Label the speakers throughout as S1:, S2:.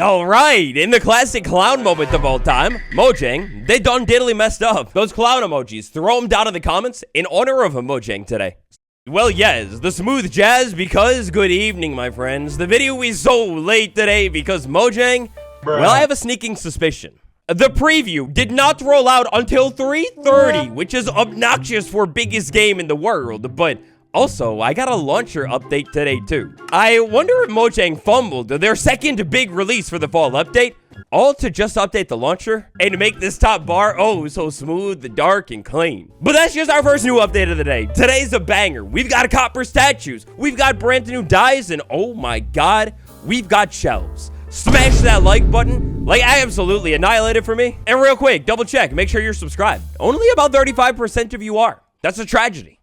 S1: All right, in the classic clown moment of all time, Mojang, they done diddly messed up. Those clown emojis, throw them down in the comments in honor of Mojang today. Well, yes, the smooth jazz because good evening, my friends. The video is so late today because Mojang, well, I have a sneaking suspicion. The preview did not roll out until 3:30, which is obnoxious for biggest game in the world, but also, I got a launcher update today, too. I wonder if Mojang fumbled their second big release for the fall update, all to just update the launcher and make this top bar, oh, so smooth, dark, and clean. But that's just our first new update of the day. Today's a banger. We've got copper statues, we've got brand new dyes, and oh my god, we've got shelves. Smash that like button, like absolutely annihilated for me. And real quick, double check, make sure you're subscribed. Only about 35% of you are. That's a tragedy.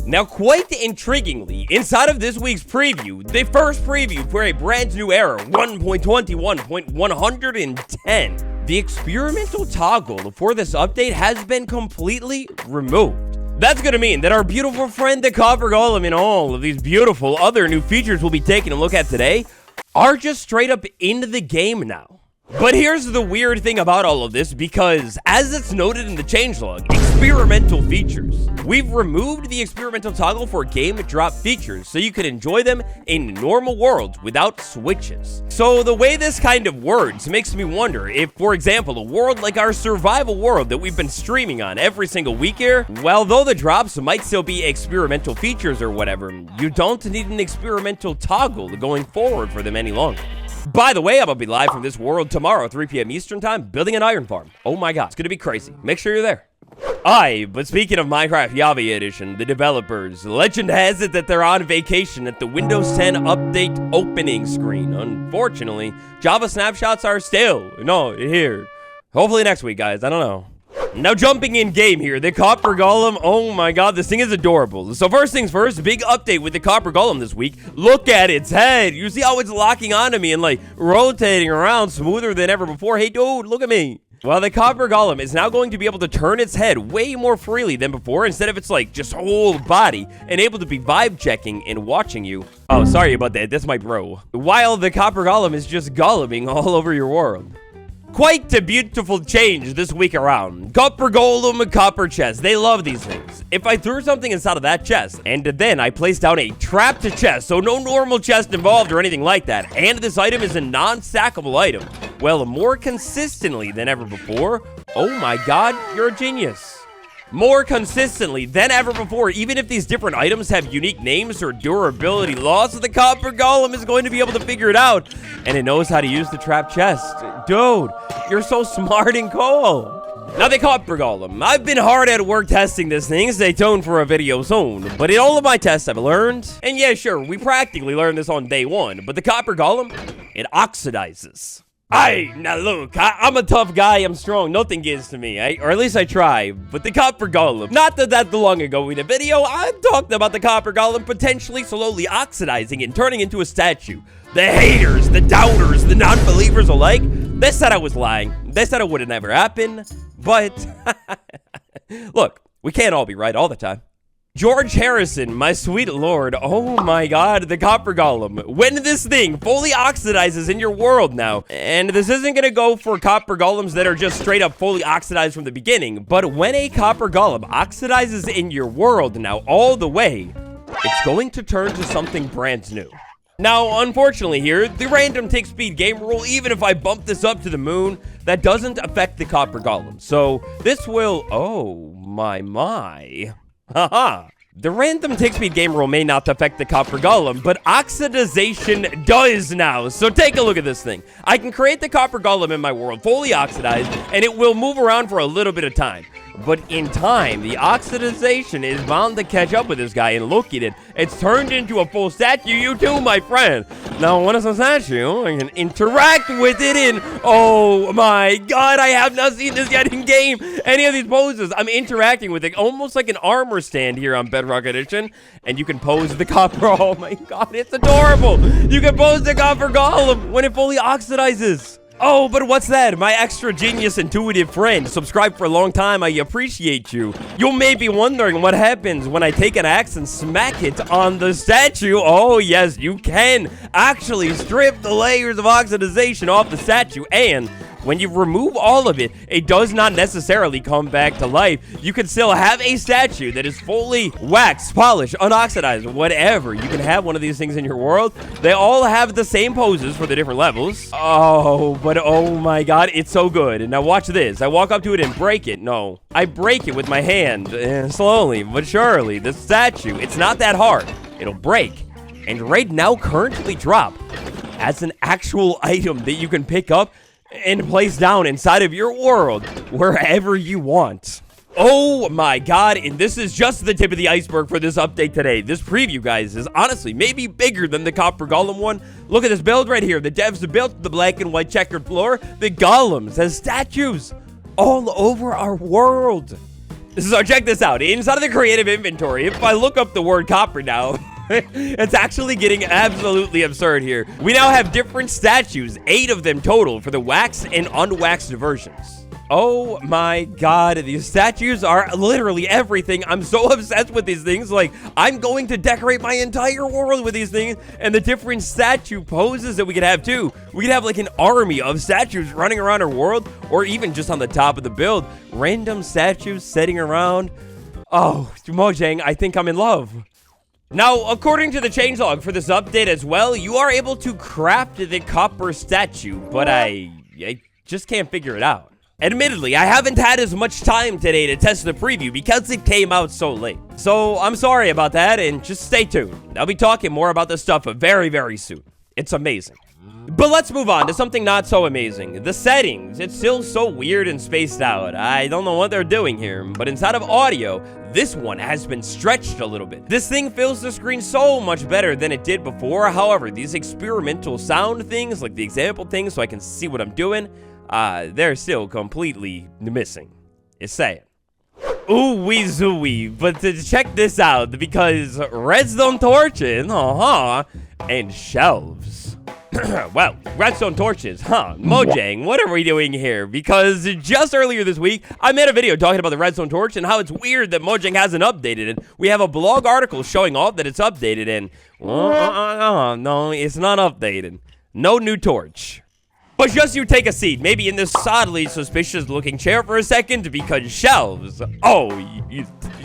S1: Now, quite intriguingly, inside of this week's preview, the first preview for a brand new era, 1.21.110, the experimental toggle for this update has been completely removed. That's gonna mean that our beautiful friend, the Copper Golem, and all of these beautiful other new features we'll be taking a look at today are just straight up into the game now. But here's the weird thing about all of this, because as it's noted in the changelog, experimental features. We've removed the experimental toggle for game drop features so you can enjoy them in normal worlds without switches. So the way this kind of works makes me wonder if, for example, a world like our survival world that we've been streaming on every single week here, well, though the drops might still be experimental features or whatever, you don't need an experimental toggle going forward for them any longer. By the way, I'm gonna be live from this world tomorrow, 3 p.m. Eastern time, building an iron farm. Oh my god, it's gonna be crazy. Make sure you're there. But speaking of Minecraft Yahweh Edition, the developers, legend has it that they're on vacation at the Windows 10 update opening screen. Unfortunately, Java snapshots are still not here. Hopefully next week, guys. I don't know. Now jumping in game here, the Copper Golem, oh my god, this thing is adorable. So first things first, big update with the Copper Golem this week. Look at its head. You see how it's locking onto me and like rotating around smoother than ever before. Hey dude, look at me. Well, the Copper Golem is now going to be able to turn its head way more freely than before, instead of its like just whole body, and able to be vibe checking and watching you. Oh, sorry about that, that's my bro. While the Copper Golem is just goleming all over your world. Quite a beautiful change this week around. Copper Golem, copper chest. They love these things. If I threw something inside of that chest, and then I placed down a trapped chest, so no normal chest involved or anything like that, and this item is a non-stackable item, well, more consistently than ever before, oh my god, you're a genius. More consistently than ever before, even if these different items have unique names or durability laws, the Copper Golem is going to be able to figure it out, and it knows how to use the trap chest. Dude, you're so smart and cool. Now, the Copper Golem, I've been hard at work testing this thing, stay tuned for a video soon, but in all of my tests I've learned, and yeah, sure, we practically learned this on day one, but the Copper Golem, it oxidizes. Now look, I'm a tough guy, I'm strong, nothing gets to me, or at least I try, but the Copper Golem, not that long ago in a video, I talked about the Copper Golem potentially slowly oxidizing and turning into a statue. The haters, the doubters, the non-believers alike, they said I was lying, they said it would have never happened, but look, we can't all be right all the time. George Harrison, my sweet lord, oh my god, the Copper Golem. When this thing fully oxidizes in your world now, and this isn't gonna go for Copper Golems that are just straight up fully oxidized from the beginning, but when a Copper Golem oxidizes in your world now all the way, it's going to turn to something brand new. Now, unfortunately here, the random tick speed game rule, even if I bump this up to the moon, that doesn't affect the Copper Golem. So this will, oh my. Haha. The random tick speed game rule may not affect the Copper Golem, but oxidization does now. So take a look at this thing. I can create the Copper Golem in my world fully oxidized, and it will move around for a little bit of time. But in time, the oxidization is bound to catch up with this guy, and look at it. It's turned into a full statue, you too, my friend. Now, when it's a statue, I can interact with it in, oh my god, I have not seen this yet in game. Any of these poses, I'm interacting with it, almost like an armor stand here on Bedrock Edition. And you can pose the Copper, oh my god, it's adorable. You can pose the Copper Golem when it fully oxidizes. Oh, but what's that? My extra genius intuitive friend. Subscribed for a long time. I appreciate you. You may be wondering what happens when I take an axe and smack it on the statue. Oh, yes, you can actually strip the layers of oxidization off the statue. And when you remove all of it, it does not necessarily come back to life. You can still have a statue that is fully waxed, polished, unoxidized, whatever. You can have one of these things in your world. They all have the same poses for the different levels. Oh, but oh my god, it's so good. And now watch this. I walk up to it and break it. No, I break it with my hand. Slowly but surely. The statue, it's not that hard. It'll break. And right now, currently drop as an actual item that you can pick up and place down inside of your world wherever you want. Oh my god, and this is just the tip of the iceberg for this update today. This preview, guys, is honestly maybe bigger than the Copper Golem one. Look at this build right here. The devs have built the black and white checkered floor. The golems has statues all over our world. So check this out. Inside of the creative inventory, if I look up the word copper now, it's actually getting absolutely absurd here. We now have different statues, 8 of them total, for the waxed and unwaxed versions. Oh my god, these statues are literally everything. I'm so obsessed with these things. Like, I'm going to decorate my entire world with these things and the different statue poses that we could have too. We could have like an army of statues running around our world, or even just on the top of the build, random statues sitting around. Oh, Mojang, I think I'm in love. Now, according to the changelog for this update as well, you are able to craft the copper statue, but I just can't figure it out. Admittedly, I haven't had as much time today to test the preview because it came out so late. So, I'm sorry about that, and just stay tuned. I'll be talking more about this stuff very, very soon. It's amazing. But let's move on to something not so amazing. The settings, it's still so weird and spaced out. I don't know what they're doing here, but inside of audio, this one has been stretched a little bit. This thing fills the screen so much better than it did before. However, these experimental sound things, like the example things so I can see what I'm doing, they're still completely missing. It's sad. Ooh-wee zooey, but to check this out, because redstone torches, and shelves. Well, redstone torches, Mojang, what are we doing here? Because just earlier this week, I made a video talking about the redstone torch and how it's weird that Mojang hasn't updated it. We have a blog article showing off that it's updated, and no, it's not updated. No new torch. But just you take a seat, maybe in this oddly suspicious looking chair for a second, because shelves. Oh,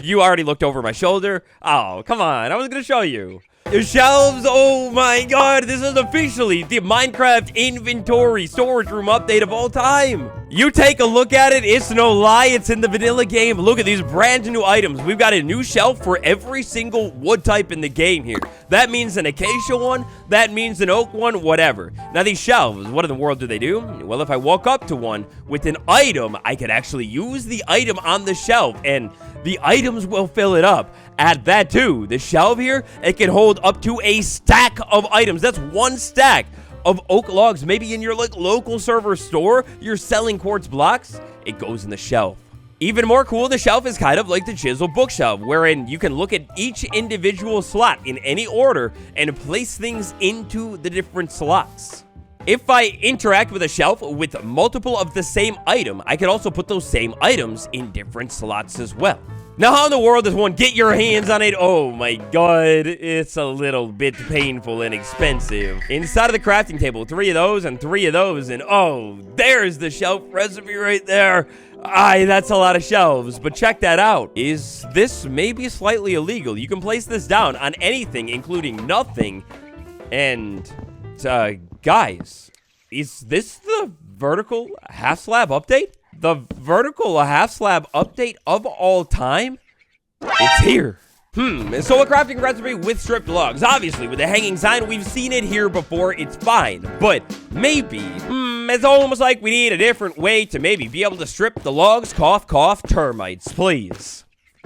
S1: you already looked over my shoulder? Oh, come on, I was gonna show you. The shelves, oh my god, this is officially the Minecraft inventory storage room update of all time. You take a look at it, it's no lie, it's in the vanilla game. Look at these brand new items. We've got a new shelf for every single wood type in the game here. That means an acacia one, that means an oak one, whatever. Now these shelves, what in the world do they do? Well, if I walk up to one with an item, I can actually use the item on the shelf and the items will fill it up. Add that too. The shelf here, it can hold up to a stack of items. That's one stack of oak logs. Maybe in your like local server store, you're selling quartz blocks. It goes in the shelf. Even more cool, the shelf is kind of like the chisel bookshelf, wherein you can look at each individual slot in any order and place things into the different slots. If I interact with a shelf with multiple of the same item, I can also put those same items in different slots as well. Now, how in the world does one get your hands on it? Oh my god, it's a little bit painful and expensive. Inside of the crafting table, 3 of those and 3 of those, and oh, there's the shelf recipe right there. Aye, that's a lot of shelves, but check that out. Is this maybe slightly illegal? You can place this down on anything, including nothing, and, guys, is this the vertical half slab update? The vertical half slab update of all time? It's here. So a crafting recipe with stripped logs. Obviously, with the hanging sign, we've seen it here before. It's fine. But maybe, it's almost like we need a different way to maybe be able to strip the logs. Cough, cough, termites, please.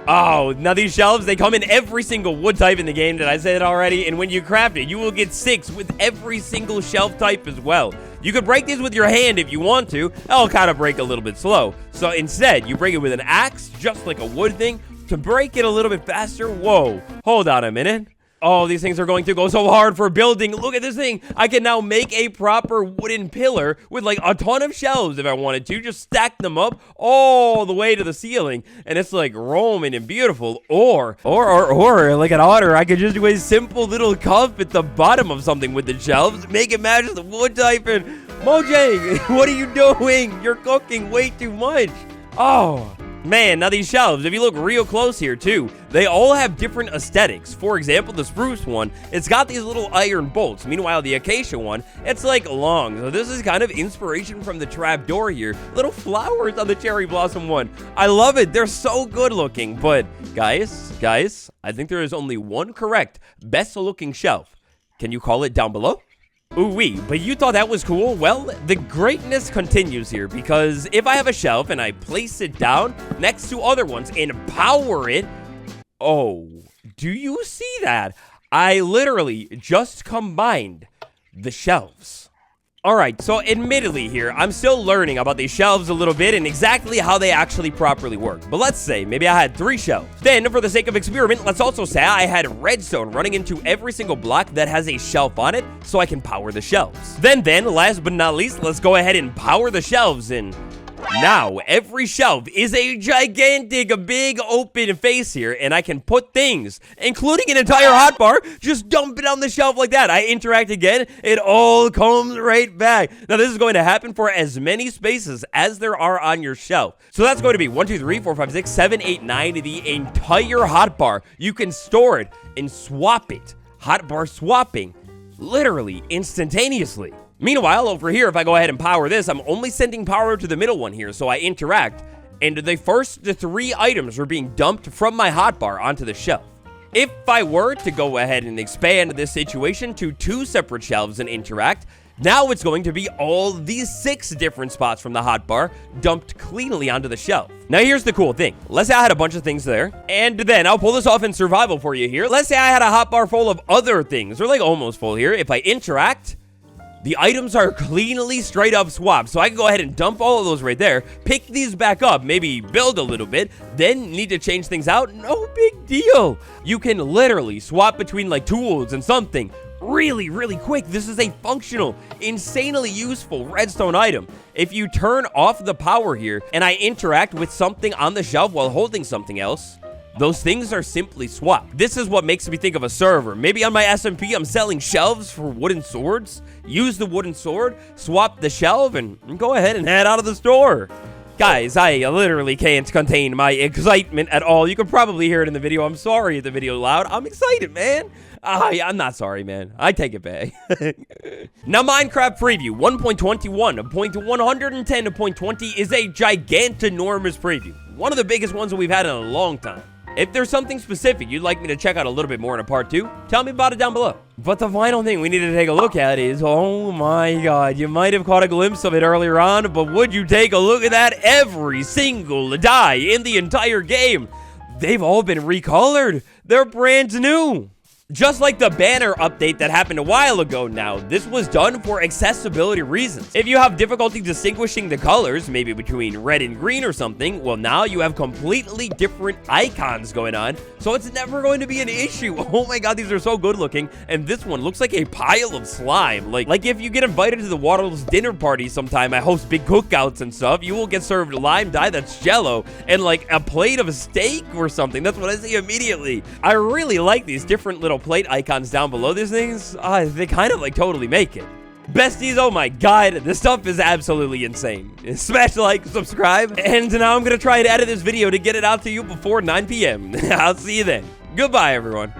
S1: Oh, now these shelves, they come in every single wood type in the game. Did I say that already? And when you craft it, you will get 6 with every single shelf type as well. You could break these with your hand if you want to. That'll kind of break a little bit slow. So instead, you break it with an axe, just like a wood thing, to break it a little bit faster. Whoa, hold on a minute. Oh, these things are going to go so hard for building. Look at this thing. I can now make a proper wooden pillar with like a ton of shelves if I wanted to. Just stack them up all the way to the ceiling. And it's like Roman and beautiful. Or like an otter, I could just do a simple little cup at the bottom of something with the shelves. Make it match the wood type. And Mojang, what are you doing? You're cooking way too much. Oh. Man, now these shelves, if you look real close here too, they all have different aesthetics. For example, the spruce one, it's got these little iron bolts. Meanwhile, the acacia one, it's like long. So this is kind of inspiration from the trapdoor here. Little flowers on the cherry blossom one. I love it. They're so good looking. But guys, I think there is only one correct, best looking shelf. Can you call it down below? Ooh-wee, but you thought that was cool? Well, the greatness continues here, because if I have a shelf and I place it down next to other ones and power it, oh, do you see that? I literally just combined the shelves. Alright, so admittedly here, I'm still learning about these shelves a little bit and exactly how they actually properly work. But let's say, maybe I had 3 shelves. Then, for the sake of experiment, let's also say I had redstone running into every single block that has a shelf on it, so I can power the shelves. Then, last but not least, let's go ahead and power the shelves and... now, every shelf is a gigantic, big, open face here, and I can put things, including an entire hotbar, just dump it on the shelf like that. I interact again, it all comes right back. Now, this is going to happen for as many spaces as there are on your shelf. So that's going to be 1, 2, 3, 4, 5, 6, 7, 8, 9, the entire hotbar. You can store it and swap it. Hotbar swapping, literally instantaneously. Meanwhile, over here, if I go ahead and power this, I'm only sending power to the middle one here, so I interact, and the 3 items are being dumped from my hotbar onto the shelf. If I were to go ahead and expand this situation to 2 separate shelves and interact, now it's going to be all these 6 different spots from the hotbar dumped cleanly onto the shelf. Now here's the cool thing. Let's say I had a bunch of things there, and then I'll pull this off in survival for you here. Let's say I had a hotbar full of other things, or like almost full here. If I interact, the items are cleanly straight up swapped, so I can go ahead and dump all of those right there, pick these back up, maybe build a little bit, then need to change things out, no big deal. You can literally swap between like tools and something really quick. This is a functional, insanely useful redstone item. If you turn off the power here and I interact with something on the shelf while holding something else, those things are simply swapped. This is what makes me think of a server. Maybe on my SMP, I'm selling shelves for wooden swords. Use the wooden sword, swap the shelf, and go ahead and head out of the store. Guys, I literally can't contain my excitement at all. You can probably hear it in the video. I'm sorry if the video loud. I'm excited, man. I'm not sorry, man. I take it back. Now, Minecraft preview 1.21.110.20 is a gigantinormous preview. One of the biggest ones that we've had in a long time. If there's something specific you'd like me to check out a little bit more in a part 2, tell me about it down below. But the final thing we need to take a look at is, oh my god, you might have caught a glimpse of it earlier on, but would you take a look at that? Every single die in the entire game, they've all been recolored. They're brand new. Just like the banner update that happened a while ago now, this was done for accessibility reasons. If you have difficulty distinguishing the colors, maybe between red and green or something, well, now you have completely different icons going on, so it's never going to be an issue. Oh my god, these are so good looking, and this one looks like a pile of slime. Like if you get invited to the Waddles dinner party sometime, I host big cookouts and stuff, you will get served lime dye that's jello, and like a plate of steak or something. That's what I see immediately. I really like these different little plate icons down below these things. They kind of like totally make it. Besties, oh my god, this stuff is absolutely insane. Smash like, subscribe, and now I'm gonna try and edit this video to get it out to you before 9 p.m. I'll see you then. Goodbye, everyone.